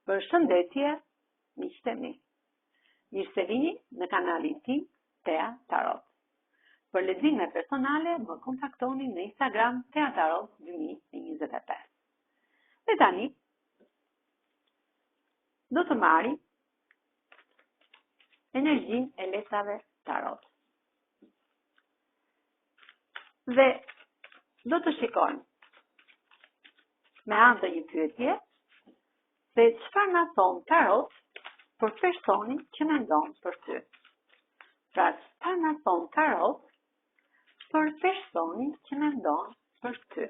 Përshëndetje, miqtë mi. Mirë se vini në kanalin tim Tea Tarot. Për lexime personale më kontaktoni në Instagram Tea Tarot 2025. Dhe tani do të marrim energjinë e letrave Tarot. Dhe do të shikojmë me anë të një pyetje se çfarë na thon Tarot për personin që mendon për ty. Pra, çfarë na thon Tarot për personin që mendon për ty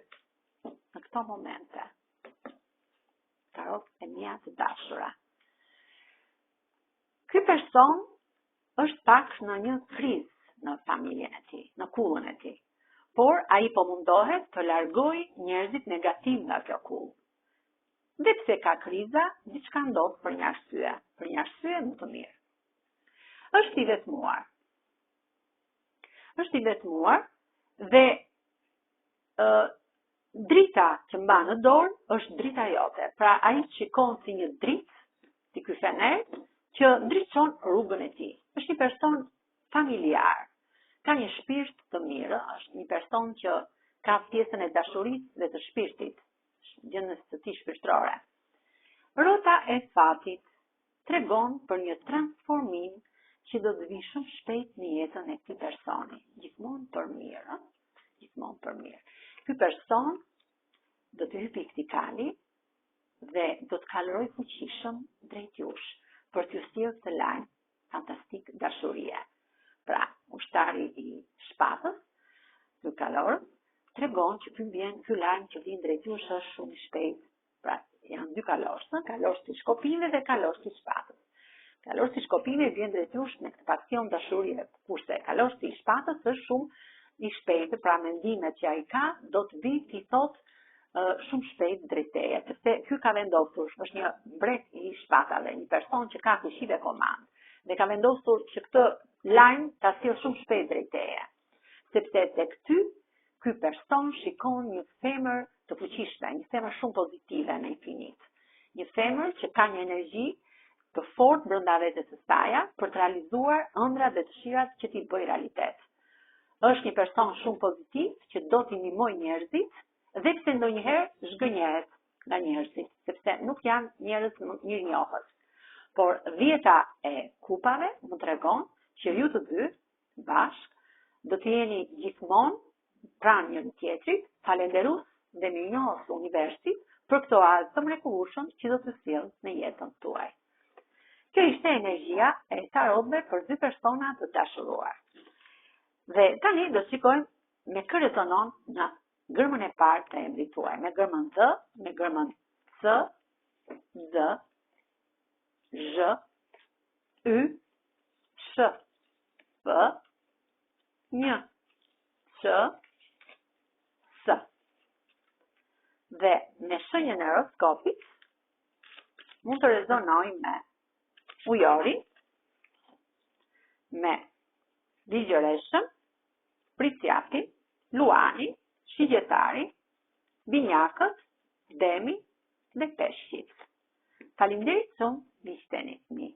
në këto momente. Tarot e mia të dashura. Ky person është pak në një krizë në familjen e tij, në kullën e tij. Por ai po mundohet të largojë njerëzit negativ nga kjo kullë. Dhe pse ka kriza, diçka ndodh për një arsye më të mirë. Është i vetmuar. Është i vetmuar dhe drita që mban në dorë është drita jote. Pra ai shikon si një dritë, si ky fener, që ndriçon rrugën e tij. Është një person familjar. Ka një shpirt të mirë, është një person që ka pjesën e dashurisë dhe të shpirtit, gjendjes së tij shpirtërore. Rrota e fatit tregon për një transformim që do të vijë shumë shpejt në jetën e këtij personi, gjithmonë për mirë, gjithmonë për mirë. Ky person do të hyjë piktikali dhe do të kaloroj fuqishëm drejt jush për t'ju sjellë këtë lajm fantastik dashurie. Pra, ushtari i shpatës, ky kalor, tregon që ky lajm që vjen drejt jush është shumë i shpejt. Pra, janë dy kalorë, kalorë i shkopinëve dhe kalorë i shpatës. Kalorë i shkopinëve vjen drejt jush me këtë pasion dashurie, kurse kalorë i shpatës është shumë i shpejtë, pra mendimet që ai ka do të vijë ti thot shumë shpejt drejt teje, sepse ky ka vendosur, është një mbret i shpatave, një person që ka fuqi dhe komandë, dhe ka vendosur që këtë lajm ta sjellë shumë shpejt drejt teje, sepse tek ty ky person shikon një femër të fuqishme, një femër shumë pozitive në infinit. Një femër që ka një energji të fortë brenda vetes së saj për të realizuar ëndrat dhe dëshirat që ti bëj realitet. Është një person shumë pozitiv që do t'i ndihmojë njerëzit dhe pse ndonjëherë zhgënjehet nga njerëzit, sepse nuk janë njerëz mirënjohës. Por dhjeta e kupave më tregon që ju të dy bashkë do të jeni gjithmonë pranë njëri tjetrit, falenderues dhe mirënjohës universit për këto ardhmë të mrekullueshëm që do të sjellë në jetën tuaj. Kjo ishte energjia e tarotëve për dy persona të dashuruar. Dhe tani do shikojmë me kë rezonon në gërmën e parë të emrit tuaj, me gërmën D, me gërmën C, D, Zh, Y, Sh, P, Ñ, Q, S. Dhe me shenjën e horoskopit mund të rezonojmë me ujori, me ligjëreshën, priciatin, luanin, shigjetari, binjakët, demi dhe peshqit. Faleminderit shumë miqteni mi.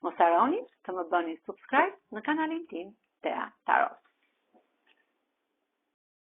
Mos harroni të më bëni subscribe në kanalin tim Tea Tarot.